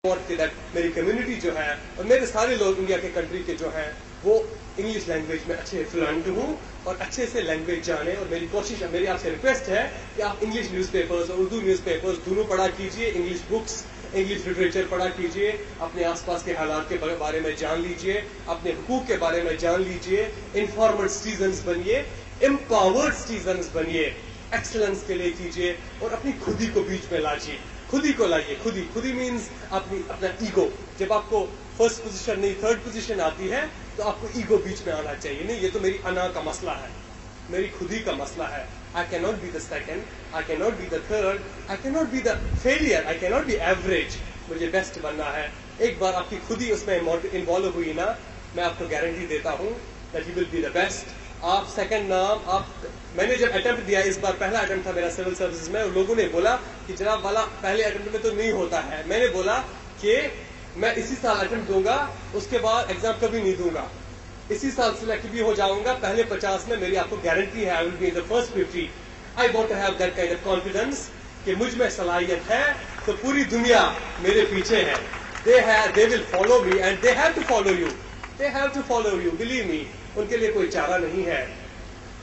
میری کمیونٹی جو ہے اور میرے سارے لوگ انڈیا کے کنٹری کے جو ہیں وہ انگلش لینگویج میں اچھے فلوئنٹ ہوں اور اچھے سے لینگویج جانیں. اور میری کوشش میری آپ سے ریکویسٹ ہے کہ آپ انگلش نیوز پیپرز اور اردو نیوز پیپرز دونوں پڑھا کیجیے, انگلش بکس انگلش لٹریچر پڑھا کیجیے, اپنے آس پاس کے حالات کے بارے میں جان لیجیے, اپنے حقوق کے بارے میں جان لیجیے, انفارمڈ سٹیزنز بنیے, امپاورڈ سٹیزنز بنیے, ایکسلنس کے لیے کیجیے اور اپنی خودی کو بیچ میں لاجیے. خودی کو لائیے. خودی مینز اپنا ایگو. جب آپ کو فرسٹ پوزیشن نہیں تھرڈ پوزیشن آتی ہے تو آپ کو ایگو بیچ میں آنا چاہیے. نہیں, یہ تو میری انا کا مسئلہ ہے, میری خودی کا مسئلہ ہے. I cannot be the second, I cannot be the third, I cannot be the failure, I cannot be average. مجھے بیسٹ بننا ہے. ایک بار آپ کی خودی اس میں انوالو ہوئی نا, میں آپ کو گارنٹی دیتا ہوں that you will be the best. آپ سیکنڈ نام میں نے جب اٹمپٹ دیا, اس بار پہلا اٹمپٹ تھا میرا سول سروسز میں, اور لوگوں نے بولا کہ جناب والا پہلے اٹمپٹ میں تو نہیں ہوتا ہے. میں نے بولا کہ میں اسی سال اٹمپٹ دوں گا, اس کے بعد ایگزام کبھی نہیں دوں گا, اسی سال سلیکٹ بھی ہو جاؤں گا. پہلے 50 میں میری آپ کو گارنٹی ہے I will be in the first 50. I want to have that kind of confidence کہ مجھ میں صلاحیت ہے تو پوری دنیا میرے پیچھے ہے. they will follow me and they have to follow you. They have to follow you, believe me. ان کے لیے کوئی چارہ نہیں ہے.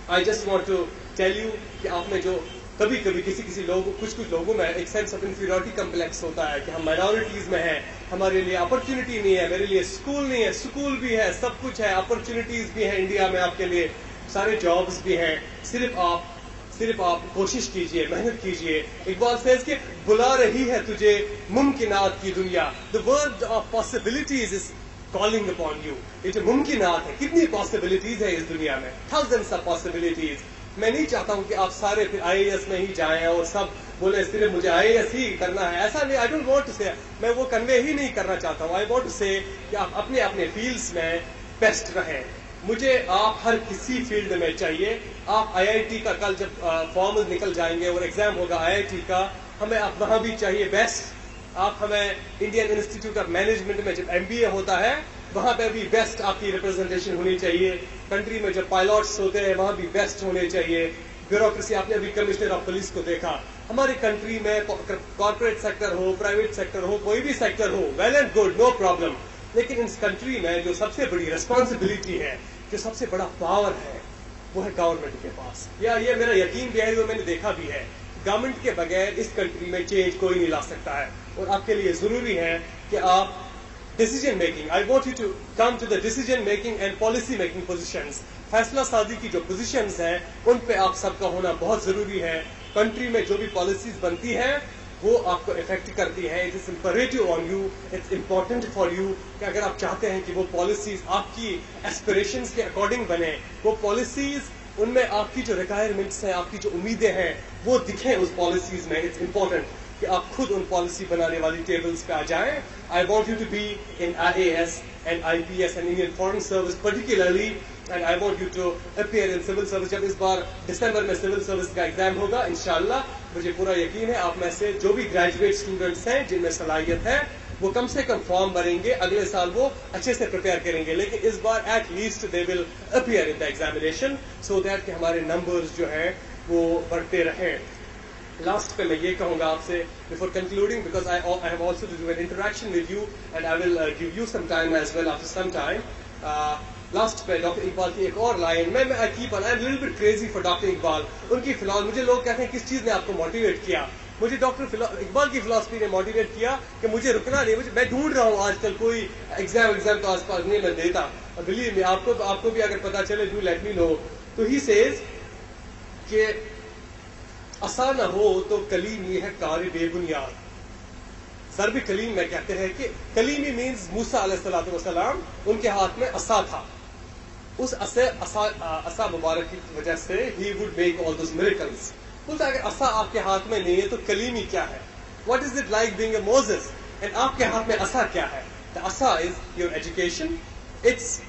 I just want to tell you کہ آپ میں جو کبھی کسی لوگ کچھ لوگوں میں ایک سینس آف انفیریورٹی کمپلیکس ہوتا ہے کہ ہم مائنورٹیز میں ہیں, ہمارے لیے اپرچونٹی نہیں ہے, میرے لیے اسکول نہیں ہے, اسکول بھی ہے, سب کچھ ہے, اپرچونٹیز بھی ہیں انڈیا میں آپ کے لیے, سارے جابس بھی ہیں. صرف آپ کوشش کیجئے, محنت کیجئے. اقبال سیز کہ بلا رہی ہے تجھے ممکنات کی دنیا. The world of possibilities is calling upon you. یہ جو ممکنات ہے, کتنی پاسبلٹیز ہے اس دنیا میں, thousands of possibilities. میں نہیں چاہتا ہوں کہ آپ سارے پھر IAS میں ہی جائیں اور سب بولے صرف مجھے IAS ہی کرنا ہے. ایسا نہیں, I don't want to say, میں وہ کنوے ہی نہیں کرنا چاہتا ہوں. I want to say کہ آپ اپنے فیلڈس میں بیسٹ رہیں. مجھے آپ ہر کسی فیلڈ میں چاہیے. آپ IIT کا کل جب فارمز نکل جائیں گے اور ایگزام ہوگا IIT کا, ہمیں آپ وہاں بھی چاہیے بیسٹ. آپ ہمیں انڈین انسٹیٹیوٹ آف مینجمنٹ میں جب MBA ہوتا ہے وہاں پہ بھی بیسٹ آپ کی ریپرزنٹیشن ہونی چاہیے. کنٹری میں جو پائلوٹس ہوتے ہیں وہاں بھی بیسٹ ہونے چاہیے. بیوروکریسی, آپ نے ابھی کمشنر آف پولیس کو دیکھا. ہماری کنٹری میں کارپوریٹ سیکٹر ہو, پرائیویٹ سیکٹر ہو, کوئی بھی سیکٹر ہو, well and good, no problem. لیکن اس کنٹری میں جو سب سے بڑی ریسپانسبلٹی ہے, جو سب سے بڑا پاور ہے, وہ ہے گورنمنٹ کے پاس. یہ میرا یقین بھی ہے, جو میں نے دیکھا بھی ہے. گورنمنٹ کے بغیر اس کنٹری میں چینج کوئی نہیں لا سکتا ہے. اور آپ کے لیے ضروری ہے کہ آپ decision making, I want you to come to the decision making and policy making positions. فیصلہ سازی کی جو پوزیشنز ہیں ان پہ آپ سب کا ہونا بہت ضروری ہے. کنٹری میں جو بھی پالیسیز بنتی ہیں وہ آپ کو افیکٹ کرتی ہے. It is imperative on you, it's important for you کہ اگر آپ چاہتے ہیں کہ وہ پالیسیز آپ کی ایسپریشنز کے اکارڈنگ بنے, وہ پالیسیز ان میں آپ کی جو ریکوائرمنٹس ہیں, آپ کی جو امیدیں ہیں وہ دکھیں اس پالیسیز میں. اٹس امپورٹنٹ کہ آپ خود ان پالیسی بنانے والی ٹیبلز پہ آ جائیں. I want you to be in IAS and IPS and Indian Foreign Service particularly, and I want you to appear in civil service. جب اس بار دسمبر میں سول سروس کا ایگزام ہوگا انشاءاللہ, مجھے پورا یقین ہے آپ میں سے جو بھی گریجویٹ اسٹوڈنٹس ہیں جن میں صلاحیت ہے وہ کم سے کم فارم بھریں گے, اگلے سال وہ اچھے سے پریپیئر کریں گے. لیکن اس بار at least they will appear in the examination so that کہ ہمارے نمبرز جو ہیں وہ بڑھتے رہیں. لاسٹ پہ میں یہ کہوں گا آپ سے before concluding, because I have also to do an interaction with you and I will give you some time as well after some time. Last پہ ڈاکٹر اقبال کی ایک اور لائن, میں keep on, I'm a little bit crazy for doctor Iqbal. ان کی مجھے لوگ کہتے ہیں کس چیز نے آپ کو موٹیویٹ کیا. مجھے ڈاکٹر اقبال کی فلاسفی نے موٹیویٹ کیا کہ مجھے رکنا نہیں. میں ڈھونڈ رہا ہوں آج کل کوئی ایگزام تو آس پاس نہیں میں دیتا. بلیو می, آپ کو بھی اگر پتا چلے ڈو لیٹ می نو. تو ہی سیز کہ عصا نہ ہو تو کلیم یہ ہے کار بے بنیاد. ضرب کلیم میں کہتے ہیں کہ کلیمی مینز موسیٰ علیہ الصلوۃ والسلام, ان کے ہاتھ میں عصا تھا. اس عصا مبارک کی وجہ سے he would make all those miracles. بولتا اگر عصا آپ کے ہاتھ میں نہیں ہے تو کلیمی کیا ہے. What is it like being a Moses? And آپ کے ہاتھ میں عصا کیا ہے. The عصا is your education. It's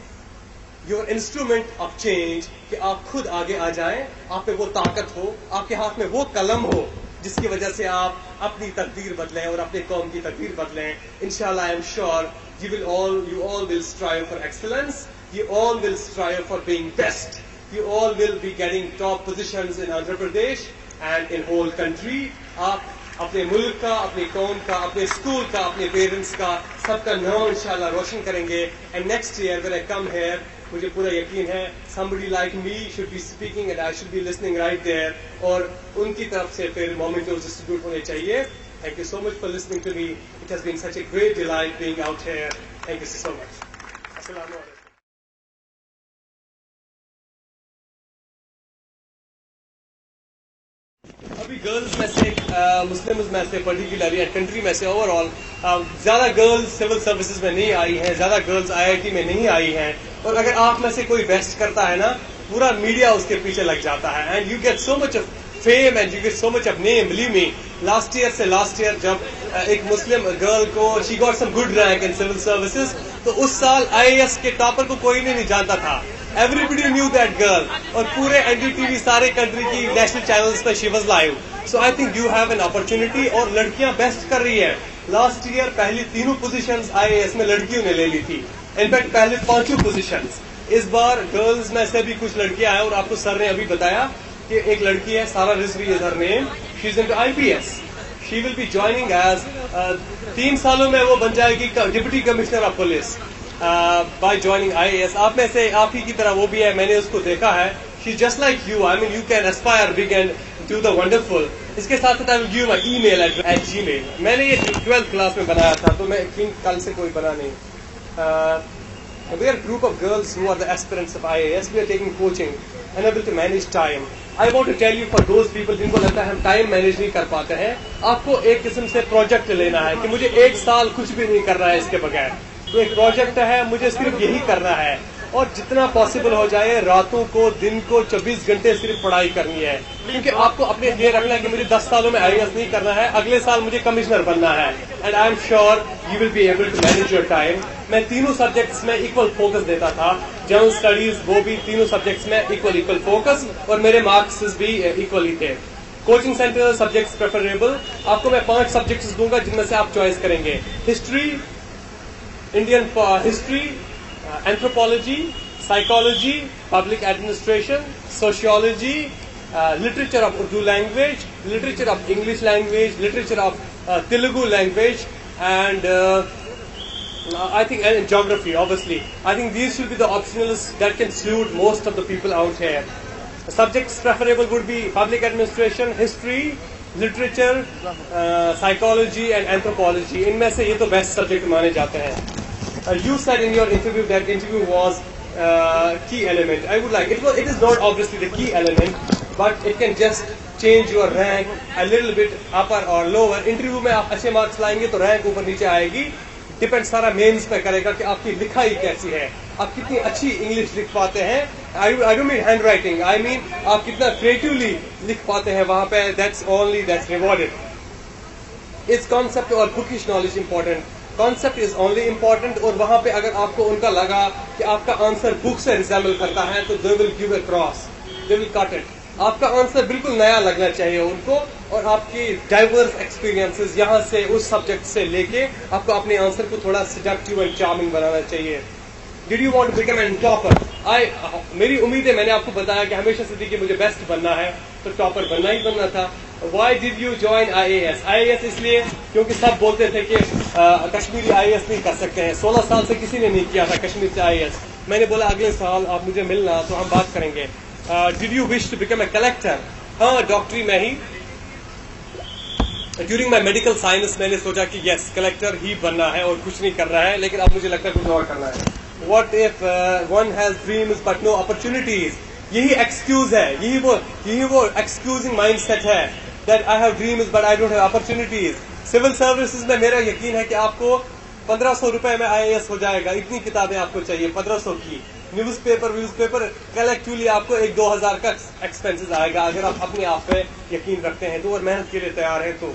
your instrument of change کہ آپ خود آگے آ جائیں, آپ پہ وہ طاقت ہو, آپ کے ہاتھ میں وہ قلم ہو جس کی وجہ سے آپ اپنی تقدیر بدلیں اور اپنے قوم کی تقدیر بدلیں. انشاءاللہ I am sure you all will strive for excellence. You all will strive for being best. You all will be getting top positions in Andhra Pradesh and in whole country. آپ اپنے ملک کا, اپنی قوم کا, اپنے اسکول کا, اپنے parents کا, سب کا نام انشاءاللہ روشن کریں گے. And next year when I come here, مجھے پورا یقین ہے somebody like me should be speaking and I should be listening right there, اور ان کی طرف سے پھر مومنٹوز ڈسٹریبیوٹ ہونے چاہیے. Thank you so much for listening to me. It has been such a great delight being out here. Thank you so much. Assalamu alaikum. ابھی girls میں سے مسلمز میں سے پرٹیکولرلی کنٹری میں سے اوور آل زیادہ گرلز سول سروسز میں نہیں آئی ہیں, زیادہ گرلز IIT میں نہیں آئی ہیں, اور اگر آپ میں سے کوئی بیسٹ کرتا ہے نا, پورا میڈیا اس کے پیچھے لگ جاتا ہے. And you get so much of fame and you get so much of name. Believe me, last year جب ایک مسلم گرل کو she got some good rank in civil services, تو اس سال IAS کے ٹاپر کو کوئی نہیں جانتا تھا. Everybody knew that girl, اور پورے NDTV سارے کنٹری کی نیشنل چینلز پہ she was live. So I think you have an opportunity, اور لڑکیاں بیسٹ کر رہی ہیں. لاسٹ ایئر پہلی 3 پوزیشنز IAS میں لڑکیوں نے لے لی تھی, انفیکٹ پہلے 5 پوزیشنز. اس بار گرلز میں سے بھی کچھ لڑکیاں ہیں, اور آپ کو سر نے ابھی بتایا کہ ایک لڑکی ہے Sara Rizvi is her name, she is into IPS. She will be joining as 3 سالوں میں وہ بن جائے گی deputy commissioner of police by joining IAS. آپ میں سے آپ ہی کی طرح وہ بھی ہے, میں نے اس کو دیکھا ہے. She's just like you. I mean, you can aspire big and do the wonderful. اس کے ساتھ ساتھ I will give you my email at Gmail. میں نے یہ 12th کلاس میں بنایا تھا, تو میں کل سے کوئی بنا نہیں. We are a group of girls who are the aspirants of IAS. We are taking coaching, unable to manage time. I want to tell you for those people جن کو لگتا ہے ہم ٹائم مینیج نہیں کر پاتے ہیں, آپ کو ایک قسم سے پروجیکٹ لینا ہے کہ مجھے 1 سال کچھ بھی نہیں کرنا ہے اس کے بغیر. تو ایک پروجیکٹ ہے, مجھے صرف یہی کرنا ہے, اور جتنا پاسبل ہو جائے راتوں کو دن کو 24 گھنٹے صرف پڑھائی کرنی ہے. کیونکہ آپ کو اپنے لیے رکھنا ہے کہ مجھے 10 سالوں میں IAS نہیں کرنا ہے, اگلے سال مجھے کمشنر بننا ہے. And I am sure you will be able to manage your time. میں 3 سبجیکٹس میں ایکول فوکس دیتا تھا, جنرل اسٹڈیز وہ بھی 3 سبجیکٹس میں ایکول فوکس, اور میرے مارکس بھی ایکولی تھے. Coaching centre subjects preferable. آپ کو میں 5 سبجیکٹس دوں گا جن میں سے آپ چوائس کریں گے. History, Indian history, anthropology, psychology, public administration, sociology, literature of Urdu language, literature of English language, literature of Telugu language, and I think and geography, obviously. I think these should be the optionals that can suit most of the people out here. The subjects preferable would be public administration, history, literature, psychology and anthropology. ان میں سے یہ تو best subject مانے جاتے ہیں. You said in your interview that interview was key element. I would like it is not obviously the key element, but it can just change your rank a little bit upper or lower. Interview میں آپ اچھے marks لائیں گے تو rank اوپر نیچے آئے گی. ڈپینڈ سارا مینس پہ کرے گا کہ آپ کی لکھائی کیسی ہے, آپ کتنی اچھی انگلش لکھ پاتے ہیں. I don't mean hand writing, I mean آپ کتنا کریٹیولی لکھ پاتے ہیں وہاں پہ. that's rewarded. It's concept اور bookish knowledge important. Concept is only important, اور وہاں پہ اگر آپ کو ان کا لگا کہ آپ کا آنسر بک سے ریزیمبل کرتا ہے تو they will give a cross, they will cut it. آپ کا آنسر بالکل نیا لگنا چاہیے ان کو, اور آپ کی ڈائیورس ایکسپیرینسز یہاں سے اس سبجیکٹ سے لے کے آپ کو اپنے آنسر کو تھوڑا سیڈکٹیو اینڈ چارمنگ بنانا چاہیے. Did you want to become an topper? میری امید ہے, میں نے آپ کو بتایا کہ ہمیشہ سے تھی کہ مجھے بیسٹ بننا ہے, تو ٹاپر بننا ہی بننا تھا. Why did you join IAS؟ IAS اس لیے کیونکہ سب بولتے تھے کہ کشمیری IAS نہیں کر سکتے ہیں. 16 سال سے کسی نے نہیں کیا تھا کشمیر سے IAS. میں نے بولا اگلے سال آپ مجھے ملنا تو ہم بات کریں گے. Did you wish to become a collector? ہاں, ڈاکٹری میں ہی. ڈیورنگ مائی میڈیکل سائنس میں نے سوچا کہ یس کلیکٹر ہی بننا ہے اور کچھ نہیں کر رہا ہے, لیکن اب مجھے لگتا ہے کچھ اور کرنا ہے. What if one has dreams but no opportunities? یہی ایکسکیوز ہے, یہی وہ ایکسکیوزنگ مائنڈ سیٹ ہے that I have dreams but I don't have opportunities. Civil services میں میرا یقین ہے کہ آپ کو 1500 روپے میں IAS ہو جائے گا. اتنی کتابیں آپ کو چاہیے 1500 کی. نیوز پیپر کلیکٹیولی آپ کو 1-2 ہزار کا ایکسپینسز آئے گا اگر آپ اپنے آپ پہ یقین رکھتے ہیں تو, اور محنت کے لیے تیار ہیں تو.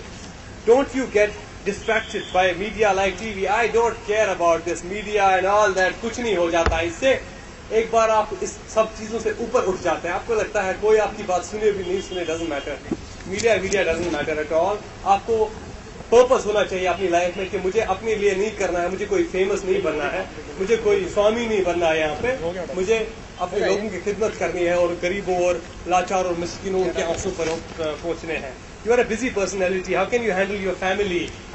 Don't you get distracted by media like TV. I don't care about this media and all that. کچھ نہیں ہو جاتا اس سے. ایک بار آپ اس سب چیزوں سے اوپر اٹھ جاتے ہیں, آپ کو لگتا ہے کوئی آپ کی بات سنے بھی نہیں سنے, doesn't matter. Media doesn't matter at all. آپ کو پرپز ہونا چاہیے اپنی لائف میں کہ مجھے اپنے لیے نہیں کرنا ہے, مجھے کوئی فیمس نہیں بننا ہے, مجھے کوئی سوامی نہیں بننا ہے یہاں پہ. مجھے اپنے لوگوں کی خدمت کرنی ہے اور غریبوں اور لاچار اور مسکینوں کے آنسوں پر پہنچنے ہیں. You are a busy personality. How can you handle your family?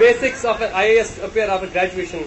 Basics of an IAS appear after graduation.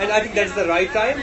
and I think that's the right time.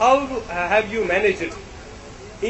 How have you managed it?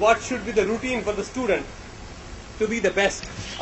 What should be the routine for the student to be the best?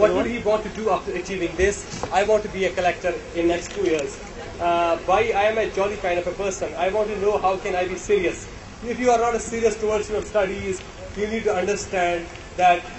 What would he want to do after achieving this? I want to be a collector in next 2 years. Why I am a jolly kind of a person. I want to know how can I be serious. If you are not serious towards your studies, you need to understand that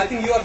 I think you are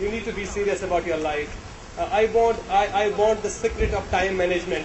You need to be serious about your life. I want the secret of time management.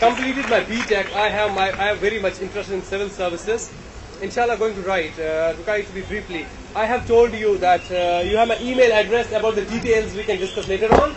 Completed my BTech. I have very much interest in civil services. Inshallah, going to write to be briefly. I have told you that you have my email address. About the details we can discuss later on.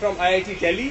from IIT Delhi.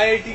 IIT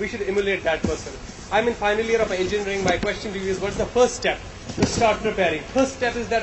We should emulate that person. I'm in final year of engineering. My question to you is, what's the first step to start preparing? First step is that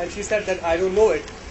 and she said that I don't know it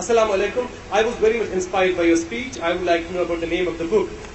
Assalamu alaikum. I was very much inspired by your speech. I would like to know about the name of the book.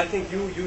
I think you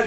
are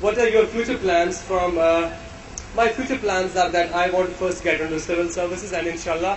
What are your future plans from My future plans are that I want to first get into civil services and inshallah